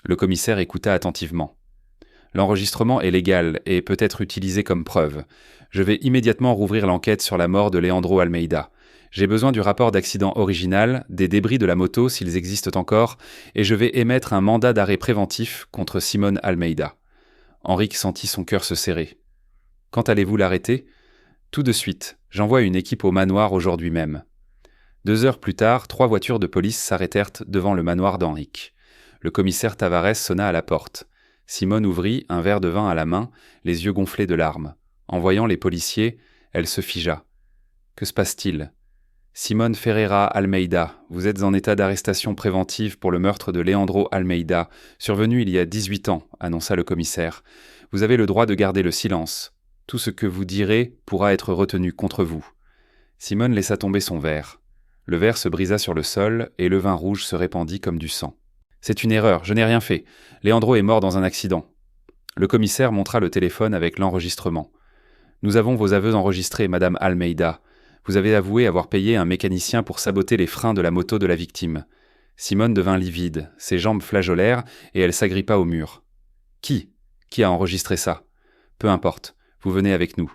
Le commissaire écouta attentivement. « L'enregistrement est légal et peut être utilisé comme preuve. Je vais immédiatement rouvrir l'enquête sur la mort de Leandro Almeida. J'ai besoin du rapport d'accident original, des débris de la moto s'ils existent encore, et je vais émettre un mandat d'arrêt préventif contre Simone Almeida. » Henrik sentit son cœur se serrer. « Quand allez-vous l'arrêter ? » ?»« Tout de suite. J'envoie une équipe au manoir aujourd'hui même. » 2 heures plus tard, 3 voitures de police s'arrêtèrent devant le manoir d'Henrik. Le commissaire Tavares sonna à la porte. Simone ouvrit, un verre de vin à la main, les yeux gonflés de larmes. En voyant les policiers, elle se figea. « Que se passe-t-il ?»« Simone Ferreira Almeida, vous êtes en état d'arrestation préventive pour le meurtre de Leandro Almeida, survenu il y a 18 ans, annonça le commissaire. Vous avez le droit de garder le silence. Tout ce que vous direz pourra être retenu contre vous. » Simone laissa tomber son verre. Le verre se brisa sur le sol et le vin rouge se répandit comme du sang. « C'est une erreur, je n'ai rien fait. Leandro est mort dans un accident. » Le commissaire montra le téléphone avec l'enregistrement. « Nous avons vos aveux enregistrés, Madame Almeida. Vous avez avoué avoir payé un mécanicien pour saboter les freins de la moto de la victime. » Simone devint livide, ses jambes flageolèrent et elle s'agrippa au mur. « Qui a enregistré ça ? Peu importe. Vous venez avec nous. »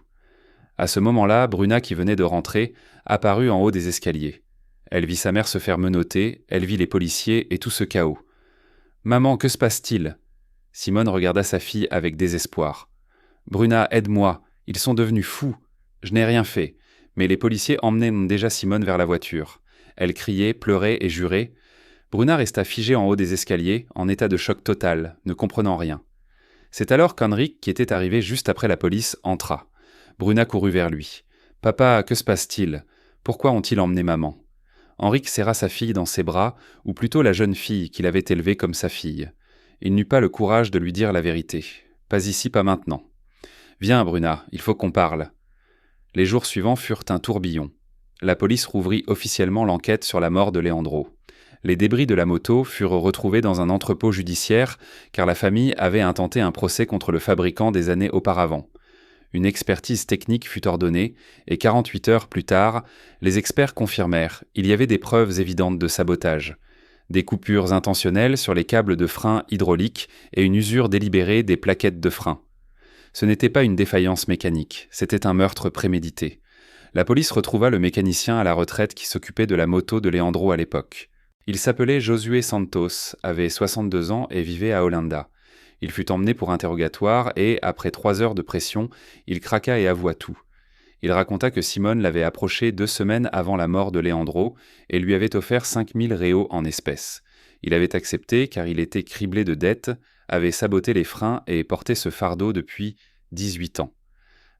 À ce moment-là, Bruna, qui venait de rentrer, apparut en haut des escaliers. Elle vit sa mère se faire menotter, elle vit les policiers et tout ce chaos. « Maman, que se passe-t-il ?» Simone regarda sa fille avec désespoir. « Bruna, aide-moi, ils sont devenus fous. Je n'ai rien fait. » Mais les policiers emmenaient déjà Simone vers la voiture. Elle criait, pleurait et jurait. Bruna resta figée en haut des escaliers, en état de choc total, ne comprenant rien. C'est alors qu'Henrik, qui était arrivé juste après la police, entra. Bruna courut vers lui. « Papa, que se passe-t-il ? Pourquoi ont-ils emmené maman ?» Henrik serra sa fille dans ses bras, ou plutôt la jeune fille qu'il avait élevée comme sa fille. Il n'eut pas le courage de lui dire la vérité. « Pas ici, pas maintenant. » Viens, Bruna, il faut qu'on parle. Les jours suivants furent un tourbillon. La police rouvrit officiellement l'enquête sur la mort de Leandro. Les débris de la moto furent retrouvés dans un entrepôt judiciaire car la famille avait intenté un procès contre le fabricant des années auparavant. Une expertise technique fut ordonnée et 48 heures plus tard, les experts confirmèrent il y avait des preuves évidentes de sabotage. Des coupures intentionnelles sur les câbles de frein hydrauliques et une usure délibérée des plaquettes de frein. Ce n'était pas une défaillance mécanique, c'était un meurtre prémédité. La police retrouva le mécanicien à la retraite qui s'occupait de la moto de Leandro à l'époque. Il s'appelait Josué Santos, avait 62 ans et vivait à Olinda. Il fut emmené pour interrogatoire et, après 3 heures de pression, il craqua et avoua tout. Il raconta que Simone l'avait approché 2 semaines avant la mort de Leandro et lui avait offert 5000 réaux en espèces. Il avait accepté car il était criblé de dettes, avait saboté les freins et portait ce fardeau depuis 18 ans.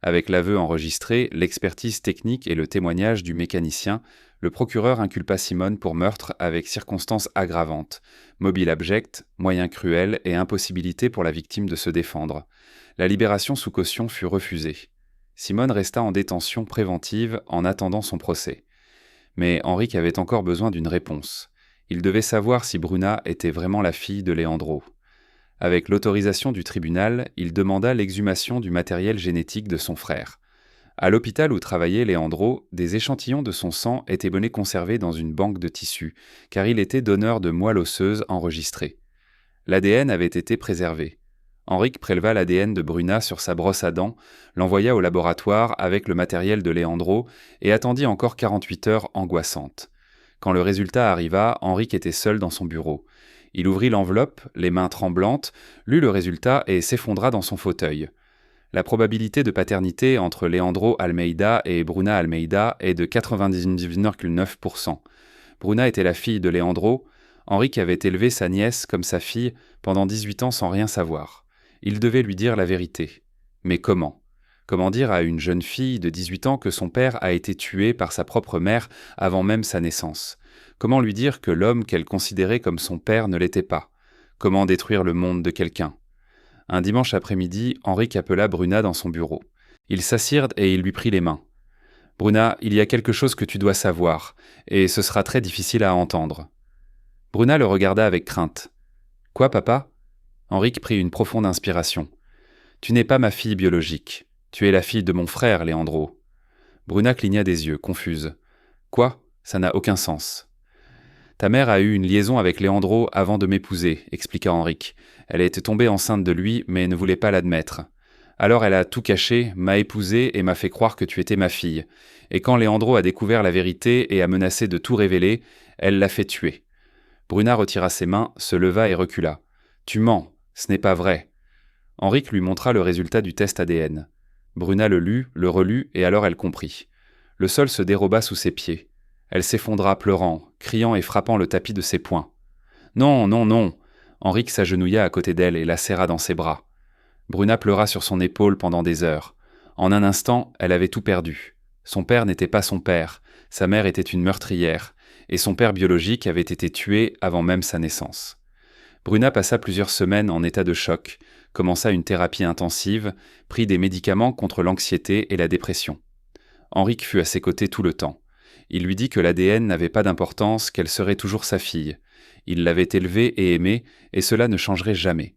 Avec l'aveu enregistré, l'expertise technique et le témoignage du mécanicien, le procureur inculpa Simone pour meurtre avec circonstances aggravantes, mobile abject, moyens cruels et impossibilité pour la victime de se défendre. La libération sous caution fut refusée. Simone resta en détention préventive en attendant son procès. Mais Henrique avait encore besoin d'une réponse. Il devait savoir si Bruna était vraiment la fille de Leandro. Avec l'autorisation du tribunal, il demanda l'exhumation du matériel génétique de son frère. À l'hôpital où travaillait Leandro, des échantillons de son sang étaient menés conservés dans une banque de tissus, car il était donneur de moelle osseuse enregistrée. L'ADN avait été préservé. Henrique préleva l'ADN de Bruna sur sa brosse à dents, l'envoya au laboratoire avec le matériel de Leandro et attendit encore 48 heures angoissantes. Quand le résultat arriva, Henrique était seul dans son bureau. Il ouvrit l'enveloppe, les mains tremblantes, lut le résultat et s'effondra dans son fauteuil. La probabilité de paternité entre Leandro Almeida et Bruna Almeida est de 99,9%. Bruna était la fille de Leandro. Henrique avait élevé sa nièce comme sa fille pendant 18 ans sans rien savoir. Il devait lui dire la vérité. Mais comment ? Comment dire à une jeune fille de 18 ans que son père a été tué par sa propre mère avant même sa naissance ? Comment lui dire que l'homme qu'elle considérait comme son père ne l'était pas ? Comment détruire le monde de quelqu'un ? Un dimanche après-midi, Henrique appela Bruna dans son bureau. Ils s'assirent et il lui prit les mains. « Bruna, il y a quelque chose que tu dois savoir, et ce sera très difficile à entendre. » Bruna le regarda avec crainte. « Quoi, papa ?» Henrique prit une profonde inspiration. « Tu n'es pas ma fille biologique. Tu es la fille de mon frère, Leandro. » Bruna cligna des yeux, confuse. « Quoi ? Ça n'a aucun sens. » « Ta mère a eu une liaison avec Leandro avant de m'épouser, expliqua Henrique. Elle était tombée enceinte de lui, mais ne voulait pas l'admettre. Alors elle a tout caché, m'a épousée et m'a fait croire que tu étais ma fille. Et quand Leandro a découvert la vérité et a menacé de tout révéler, elle l'a fait tuer. » Bruna retira ses mains, se leva et recula. « Tu mens, ce n'est pas vrai. » Henrique lui montra le résultat du test ADN. Bruna le lut, le relut, et alors elle comprit. Le sol se déroba sous ses pieds. Elle s'effondra pleurant, criant et frappant le tapis de ses poings. « Non, non, non !» Henrique s'agenouilla à côté d'elle et la serra dans ses bras. Bruna pleura sur son épaule pendant des heures. En un instant, elle avait tout perdu. Son père n'était pas son père, sa mère était une meurtrière, et son père biologique avait été tué avant même sa naissance. Bruna passa plusieurs semaines en état de choc, commença une thérapie intensive, prit des médicaments contre l'anxiété et la dépression. Henrique fut à ses côtés tout le temps. Il lui dit que l'ADN n'avait pas d'importance, qu'elle serait toujours sa fille. Il l'avait élevée et aimée, et cela ne changerait jamais.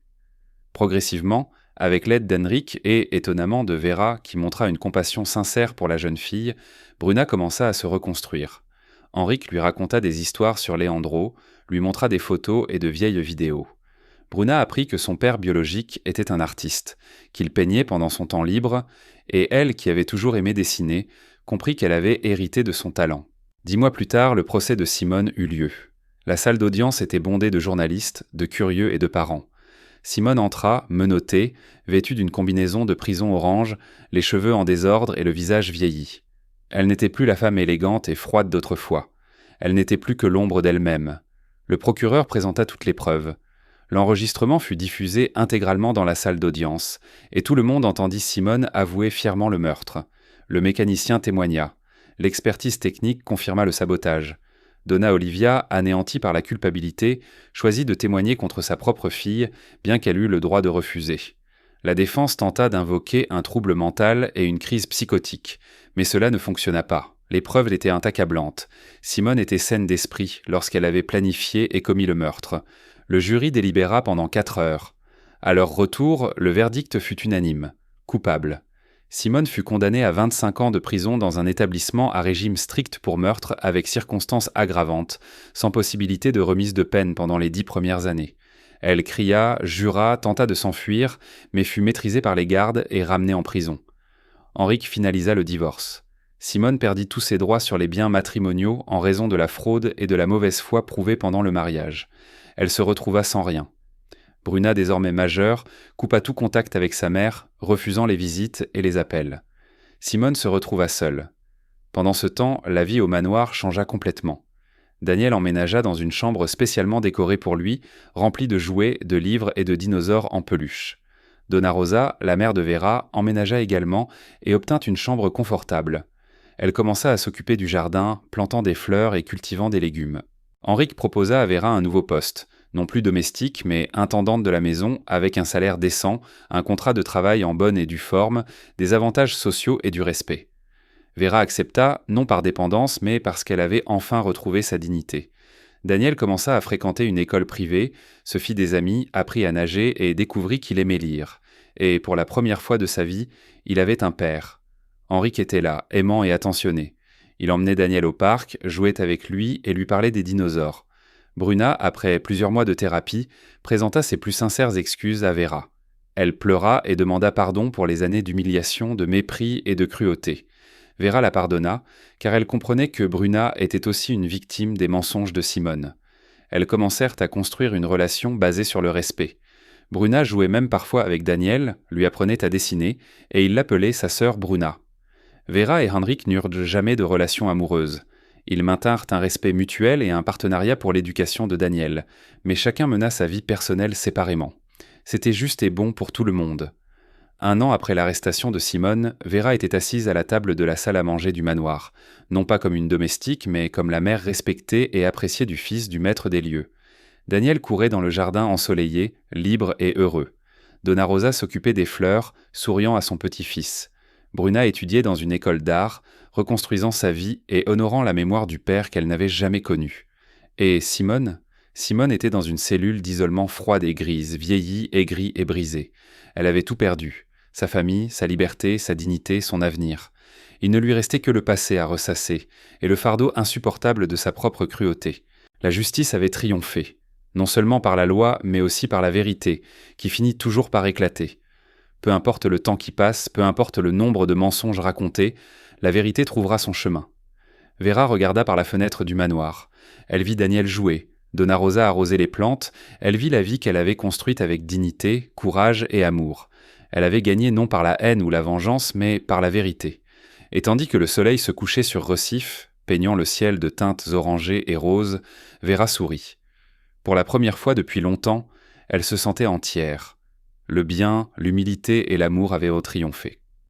Progressivement, avec l'aide d'Henrique et, étonnamment, de Vera, qui montra une compassion sincère pour la jeune fille, Bruna commença à se reconstruire. Henrique lui raconta des histoires sur Leandro, lui montra des photos et de vieilles vidéos. Bruna apprit que son père biologique était un artiste, qu'il peignait pendant son temps libre, et elle, qui avait toujours aimé dessiner, comprit qu'elle avait hérité de son talent. 10 mois plus tard, le procès de Simone eut lieu. La salle d'audience était bondée de journalistes, de curieux et de parents. Simone entra, menottée, vêtue d'une combinaison de prison orange, les cheveux en désordre et le visage vieilli. Elle n'était plus la femme élégante et froide d'autrefois. Elle n'était plus que l'ombre d'elle-même. Le procureur présenta toutes les preuves. L'enregistrement fut diffusé intégralement dans la salle d'audience, et tout le monde entendit Simone avouer fièrement le meurtre. Le mécanicien témoigna. L'expertise technique confirma le sabotage. Donna Olivia, anéantie par la culpabilité, choisit de témoigner contre sa propre fille, bien qu'elle eût le droit de refuser. La défense tenta d'invoquer un trouble mental et une crise psychotique, mais cela ne fonctionna pas. Les preuves étaient accablantes. Simone était saine d'esprit lorsqu'elle avait planifié et commis le meurtre. Le jury délibéra pendant 4 heures. À leur retour, le verdict fut unanime. Coupable. Simone fut condamnée à 25 ans de prison dans un établissement à régime strict pour meurtre avec circonstances aggravantes, sans possibilité de remise de peine pendant les 10 premières années. Elle cria, jura, tenta de s'enfuir, mais fut maîtrisée par les gardes et ramenée en prison. Henrique finalisa le divorce. Simone perdit tous ses droits sur les biens matrimoniaux en raison de la fraude et de la mauvaise foi prouvée pendant le mariage. Elle se retrouva sans rien. Bruna, désormais majeure, coupa tout contact avec sa mère, refusant les visites et les appels. Simone se retrouva seule. Pendant ce temps, la vie au manoir changea complètement. Daniel emménagea dans une chambre spécialement décorée pour lui, remplie de jouets, de livres et de dinosaures en peluche. Donna Rosa, la mère de Vera, emménagea également et obtint une chambre confortable. Elle commença à s'occuper du jardin, plantant des fleurs et cultivant des légumes. Henrique proposa à Vera un nouveau poste, non plus domestique, mais intendante de la maison, avec un salaire décent, un contrat de travail en bonne et due forme, des avantages sociaux et du respect. Vera accepta, non par dépendance, mais parce qu'elle avait enfin retrouvé sa dignité. Daniel commença à fréquenter une école privée, se fit des amis, apprit à nager et découvrit qu'il aimait lire. Et pour la première fois de sa vie, il avait un père. Henrique était là, aimant et attentionné. Il emmenait Daniel au parc, jouait avec lui et lui parlait des dinosaures. Bruna, après plusieurs mois de thérapie, présenta ses plus sincères excuses à Vera. Elle pleura et demanda pardon pour les années d'humiliation, de mépris et de cruauté. Vera la pardonna, car elle comprenait que Bruna était aussi une victime des mensonges de Simone. Elles commencèrent à construire une relation basée sur le respect. Bruna jouait même parfois avec Daniel, lui apprenait à dessiner, et il l'appelait sa sœur Bruna. Vera et Henrique n'eurent jamais de relation amoureuse. Ils maintinrent un respect mutuel et un partenariat pour l'éducation de Daniel, mais chacun mena sa vie personnelle séparément. C'était juste et bon pour tout le monde. 1 an après l'arrestation de Simone, Vera était assise à la table de la salle à manger du manoir, non pas comme une domestique, mais comme la mère respectée et appréciée du fils du maître des lieux. Daniel courait dans le jardin ensoleillé, libre et heureux. Donna Rosa s'occupait des fleurs, souriant à son petit-fils. Bruna étudiait dans une école d'art, reconstruisant sa vie et honorant la mémoire du père qu'elle n'avait jamais connu. Et Simone était dans une cellule d'isolement froide et grise, vieillie, aigrie et brisée. Elle avait tout perdu. Sa famille, sa liberté, sa dignité, son avenir. Il ne lui restait que le passé à ressasser, et le fardeau insupportable de sa propre cruauté. La justice avait triomphé, non seulement par la loi, mais aussi par la vérité, qui finit toujours par éclater. Peu importe le temps qui passe, peu importe le nombre de mensonges racontés, la vérité trouvera son chemin. Vera regarda par la fenêtre du manoir. Elle vit Daniel jouer, Donna Rosa arroser les plantes, elle vit la vie qu'elle avait construite avec dignité, courage et amour. Elle avait gagné non par la haine ou la vengeance, mais par la vérité. Et tandis que le soleil se couchait sur Recife, peignant le ciel de teintes orangées et roses, Vera sourit. Pour la première fois depuis longtemps, elle se sentait entière. Le bien, l'humilité et l'amour avaient triomphé.